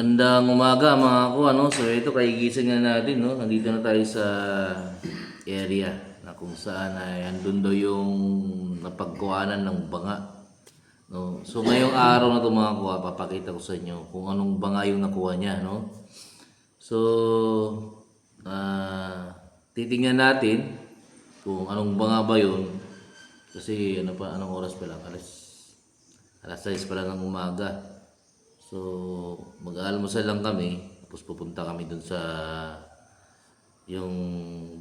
Magandang umaga mga ko, ano? So ito kaigising na natin, no? Nandito na tayo sa area na kung saan ay andun daw yung napagkuhanan ng banga, no? So ngayong araw na ito mga ko, papakita ko sa inyo kung anong banga yung nakuha niya, no? So titingnan natin kung anong banga ba yun kasi anong oras pa lang, alas 6 pa lang ng umaga. So, mag-aalmusal lang kami, tapos pupunta kami dun sa yung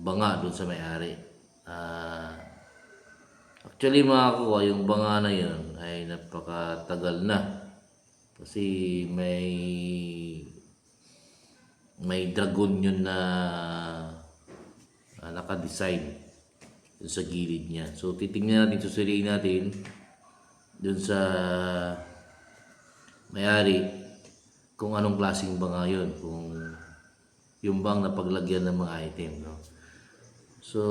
banga dun sa may-ari. Actually mga kuwa, yung banga na yun ay napakatagal na. Kasi may dragon yun na naka-design dun sa gilid niya. So, titingnan natin, susuriin natin dun sa may-ari kung anong klaseng banga yun, kung yung bang na paglagyan ng mga item, no? So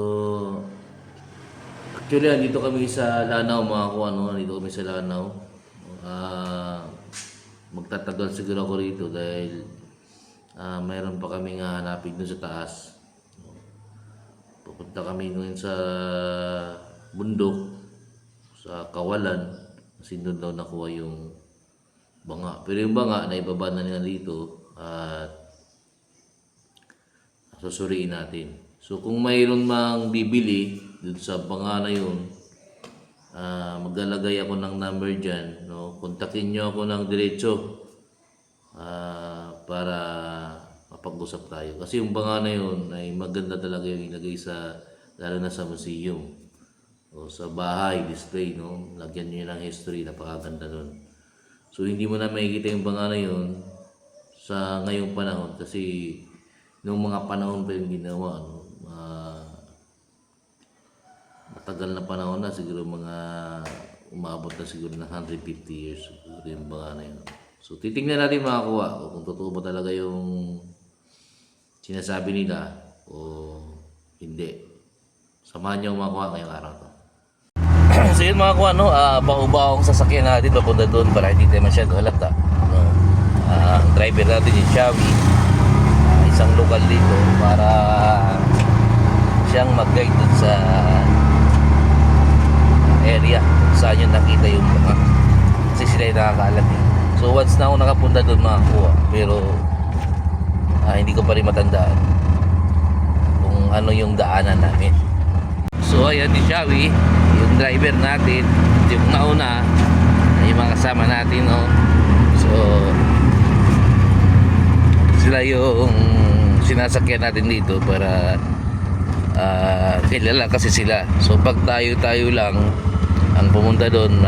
actually dito kami sa Lanao mga kuwa, no? Dito kami sa Lanao. Magtatagal siguro ako rito dahil mayroon pa kami nga hanapin dun sa taas. Pupunta kami ngayon sa bundok sa Kawalan kasi doon daw nakuha yung banga. Pero yung banga na ibaba na nila dito at susuriin natin. So kung mayroon mang bibili dun sa banga na yun, maglalagay ako ng number dyan, no? Kontakin nyo ako ng diretso para mapag-usap tayo. Kasi yung banga na yun ay maganda talaga yung ilagay sa, lalo na sa museum o sa bahay display, no? Lagyan nyo ng history, napakaganda nun. So hindi mo na makikita yung banga na yun sa ngayong panahon kasi nung mga panahon pa yung ginawa, no? Matagal na panahon na, siguro mga umabot na siguro ng 150 years siguro yung banga na yun. So titingnan natin mga kuha kung totoo ba talaga yung sinasabi nila o hindi. Samahan niyo mga kuha ngayong araw to. So yun mga kuha, no? Baho-bahong sasakyan natin papunta doon para hindi tayo masyado halata, no? Ang driver natin yung Xavi, isang lokal dito para siyang mag-guide doon sa area saan yung nakita yung banga kasi sila yung nakakaalam eh. So once na ako nakapunta doon mga kuha, pero hindi ko pa rin matandaan kung ano yung daanan namin. So ayan si Xavi, yung driver natin, yung nauna, yung mga kasama natin, no? So sila yung sinasakyan natin dito para kilala kasi sila. So pag tayo lang ang pumunta doon,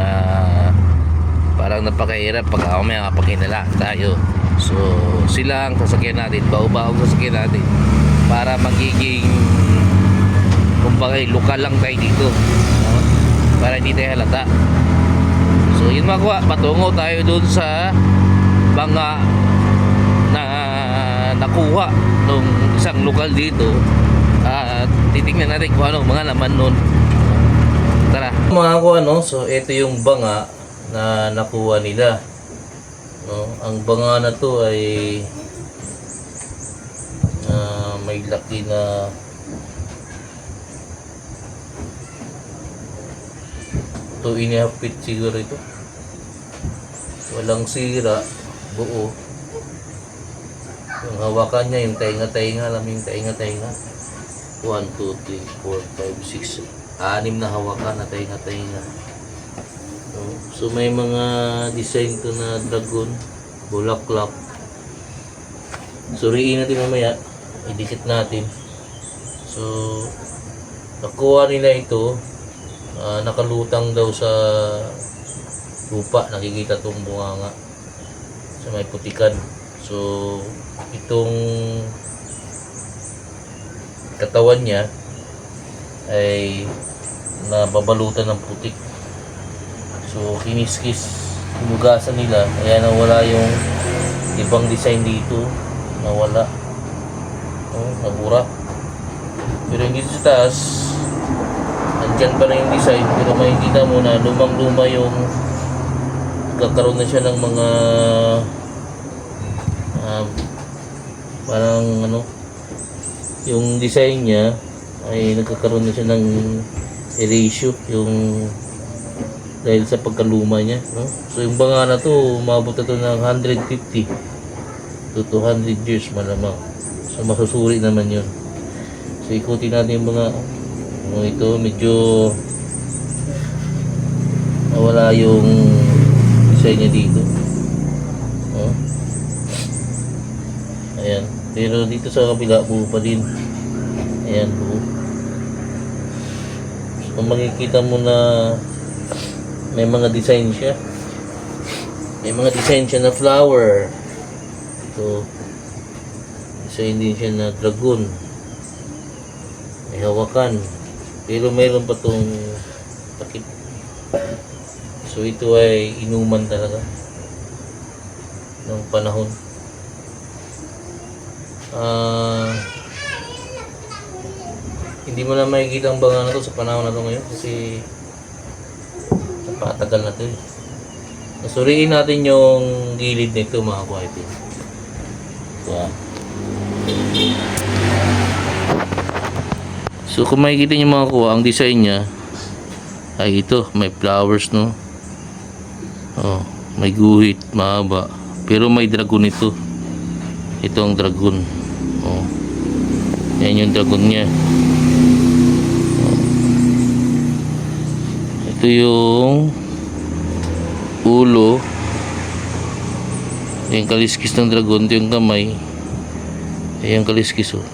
parang napakahirap pag may kapakinala tayo. So sila ang sasakyan natin, baho-bahong sasakyan natin para magiging kumbaga lokal lang tayo dito, no? Para hindi tayo halata. So yun mga kuha, patungo tayo dun sa banga na nakuha nung isang lokal dito at titignan natin kung ano mga laman nun. Tara mga kuha, no? So ito yung banga na nakuha nila, no? Ang banga na to ay may laki na 2.5 feet siguro ito. Walang sira, buo. Yung hawakan niya, yung tainga-tainga, alam yung tainga-tainga. 1, 2, 3, 4, 5, 6, 6 na hawakan na tainga-tainga. So may mga design to na dragon, bulaklak. Suriin natin mamaya, idikit natin. So nakuha nila ito, nakalutang daw sa lupa, nakikita itong bunganga sa may putikan. So itong katawan niya ay nababalutan ng putik. So kiniskis, hinugasan nila, kaya nawala yung ibang design dito, nawala, nabura. Pero yung dito sa taas, andyan pa na yung design, pero makikita mo na lumang-luma yung, kakaroon na siya ng mga parang ano, yung design niya ay nagkakaroon na siya ng erasure yung dahil sa pagkaluma niya, no? So yung banga na to, umabot na to ng 150 to 200 years malamang. So masusuri naman yun. So ikutin natin yung banga. Ito medyo nawala yung design niya dito, no? Ayan, pero dito sa kabila buo pa din. Ayan, buo. So makikita mo na may mga design siya. May mga design siya na flower. Ito, design din siya na dragon. May hawakan. Pero mayroon pa tong takip. So ito ay inuman talaga ng panahon. Hindi mo na makikita ang banga na to sa panahon na to ngayon kasi napatagal na to eh. Nasuriin natin yung gilid nito mga kuwaitin. So kung makikita nyo mga kuwa, ang design nya ay ito, may flowers, no? Oh, may guhit, mahaba. Pero may dragon ito. Ito ang dragon. Oh. Yan yung dragon nya. Ito yung ulo. Yung kaliskis ng dragon. Ito yung kamay. Ayan kaliskis, oh.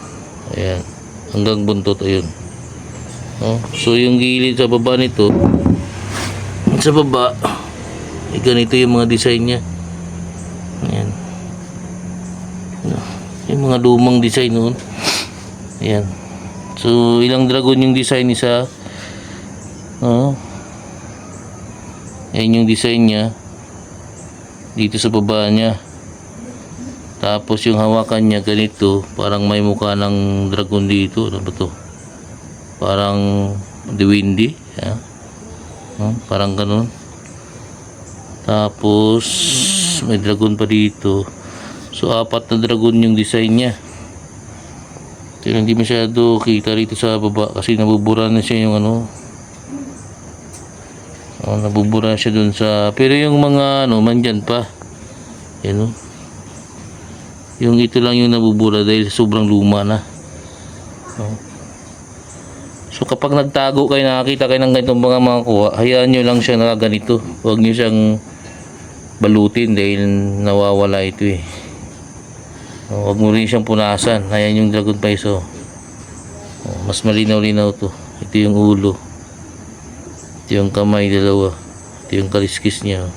Ayan. Hanggang buntot, ayun. Oh. So yung gilid sa baba nito, sa baba, ganito yung mga design nya. Ayan. Yung mga lumang design noon. Ayan. So ilang dragon yung design isa. Oh. Ayan yung design nya dito sa baba nya. Tapos yung hawakan nya ganito, parang may mukha ng dragon dito. Ano ba to? Parang Windy, yeah. Parang ganun. Tapos may dragon pa dito. So 4 na dragon yung design nya. Pero hindi masyado kita rito sa baba kasi nabubura na siya yung ano. Nabubura siya dun sa, pero yung mga ano mandyan pa. Yan, oh. Yung ito lang yung nabubura dahil sobrang luma na. So kapag nagtago kayo, nakakita kayo ng ganitong mga kuha, hayaan nyo lang siya nakaganito. Huwag nyo siyang balutin dahil nawawala ito eh. Huwag mo rin siyang punasan. Ayan yung dragon pies, oh. Mas malinaw-linaw to. Ito yung ulo. Ito yung kamay, dalawa. Ito yung kaliskis niya.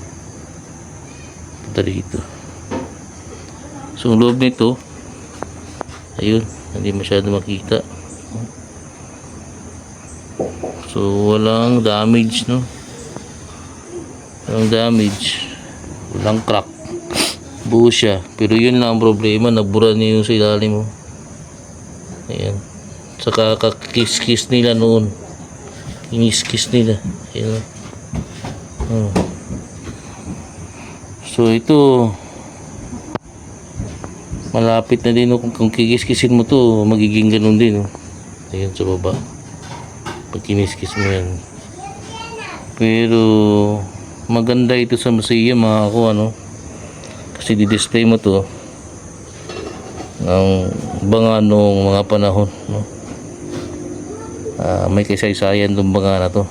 Punta dito. So ang loob nito, ayun, hindi masyado makita. So walang damage, no? Walang damage. Walang crack. Buo siya. Pero yun lang ang problema, nabura niya yung sa ilalim mo. Ayan. Saka kakis-kis nila noon. Kinis-kis nila. Ayan. So ito, malapit na din, kung kikis-kisin mo to, magiging ganun din, oh. Ayan sa baba. Pag kinis-kis mo yan. Pero maganda ito sa museum mga ako, ano. Kasi di-display mo to ng banga nung mga panahon, no. May kasaysayan tong banga na to.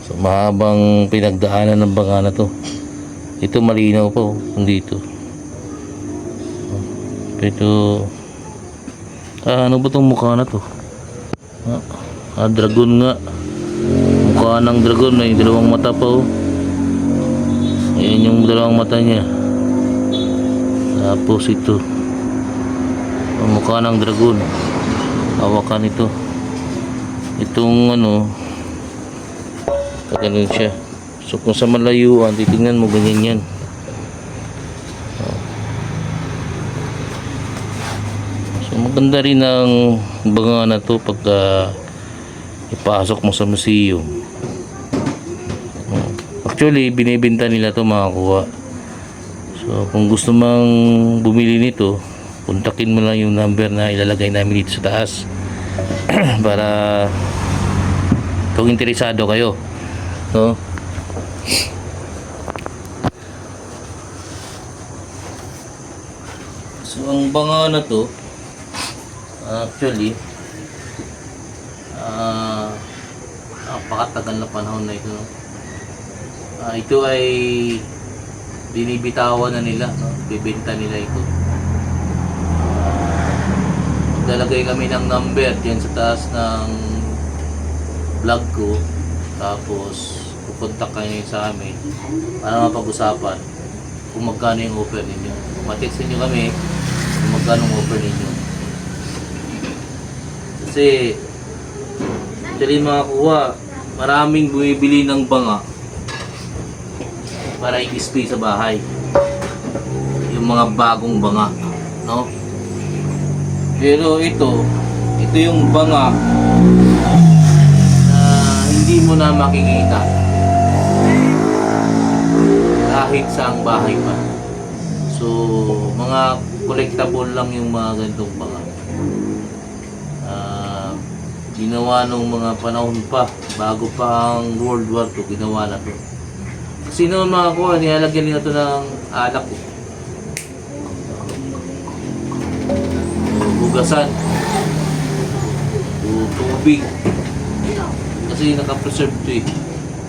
So mahabang pinagdaanan ng banga na to. Ito malinaw pa, oh, dito. Ito, ano ba tong mukha na to? Dragon nga. Mukha ng dragon, may dalawang mata pa, oh. Ayan yung dalawang mata niya. Tapos ito, mukha ng dragon. Hawakan ito. Itong ano, ganun siya. So kung sa malayuan, titingnan mo ganyan yan. Maganda rin ang banga na to pag ipasok mo sa museum. Actually, binibenta nila to mga kuha. So, kung gusto mang bumili nito, kontakin mo lang yung number na ilalagay namin dito sa taas para kung interesado kayo, no? So ang banga na to actually napakatagal na panahon na ito, no? Ito ay binibitawan na nila, no? Bibenta nila ito. Maglalagay kami ng number dyan sa taas ng vlog ko, tapos pupunta kayo sa amin para mapag-usapan kung magkano yung offer ninyo. Matext nyo kami kung magkano yung offer ninyo. Kasi actually mga kuha, maraming bumibili ng banga para i-display sa bahay, yung mga bagong banga, no? Pero ito yung banga na hindi mo na makikita kahit saang bahay pa. So mga collectible lang yung mga ganitong banga. Ginawa nung mga panahon pa, bago pa ang World War II, ginawa na to. Kasi noon mga kuha, nilalagyan nila to ng alak, hugasan, tubig, kasi nakapreserve to eh.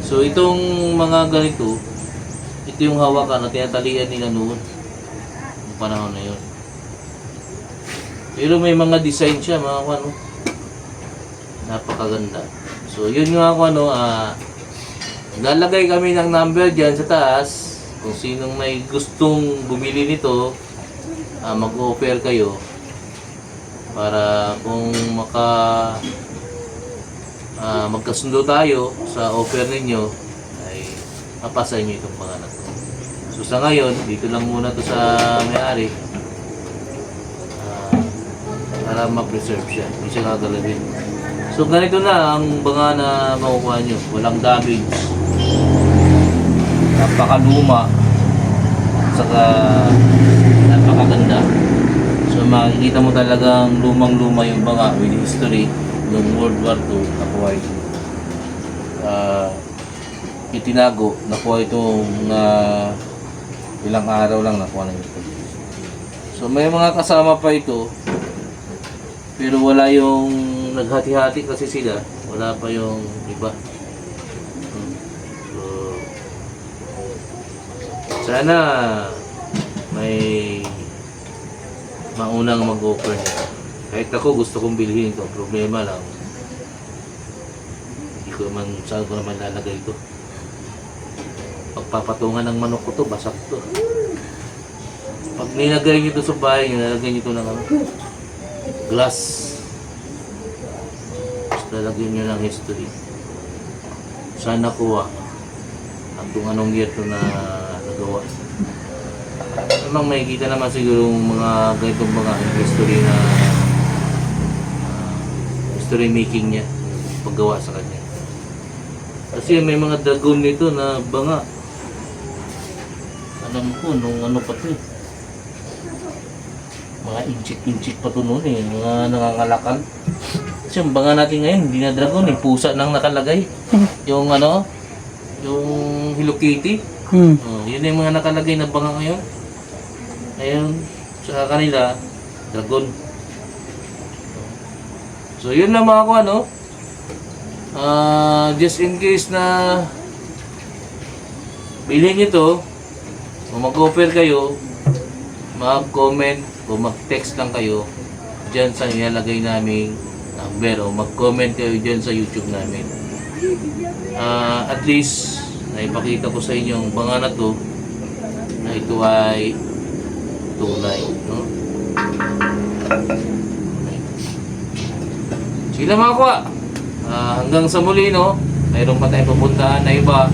So itong mga ganito, ito yung hawakan na tinatalian nila noon yung panahon na yun. Pero may mga design siya mga kuha, no? Napakaganda. So yun nga ako, lalagay kami ng number dyan sa taas. Kung sinong may gustong bumili nito, mag-offer kayo para kung magkasundo tayo sa offer ninyo ay mapasa nyo itong pangalan ko. So sa ngayon, dito lang muna to sa may-ari para ma-preserve siya, hindi siya gagalawin. So ganito na ang banga na makukuha nyo, walang damage, napakaluma, saka napakaganda. So makikita mo talagang lumang-luma yung banga with history ng World War II. Nakuha ito, itinago, nakuha itong ilang araw lang nakuha na ito. So may mga kasama pa ito, pero wala yung naghati-hati kasi sila, wala pa yung iba. So sana may maunang mag-offer nito. Kahit ako gusto kong bilhin ito, problema lang hindi ko man, saan ko naman lalagay ito. Pagpapatungan ng manok ko to, basak to. Pag nilagay nyo ito sa bahay nyo, nalagay nyo ito ng glass, lalagyan nyo ng history. Sana kuha at kung anong year ito na nagawa. Namang makikita naman siguro mga ganitong mga history na history making niya paggawa sa kanya. Kasi may mga dragon nito na banga. Alam ko nung ano pa ito, mga inchik-inchik pa ito noon eh, mga nangangalakan. Kasi yung banga natin ngayon, hindi na dragon eh, pusa nang nakalagay. Yung yung Hello Kitty. Yun yung mga nakalagay na banga ngayon. Ayun, sa kanila, dragon. So yun lang mga ko, just in case na bilhin nyo to, kung mag-offer kayo, mag-comment o mag-text lang kayo dyan sa nilalagay naming number o mag-comment kayo dyan sa YouTube namin. At least naipakita ko sa inyo yung banga na to na ito ay tunay, no? Sila mga kuha, hanggang sa muli, no? Mayroon pa tayong pupuntahan na iba.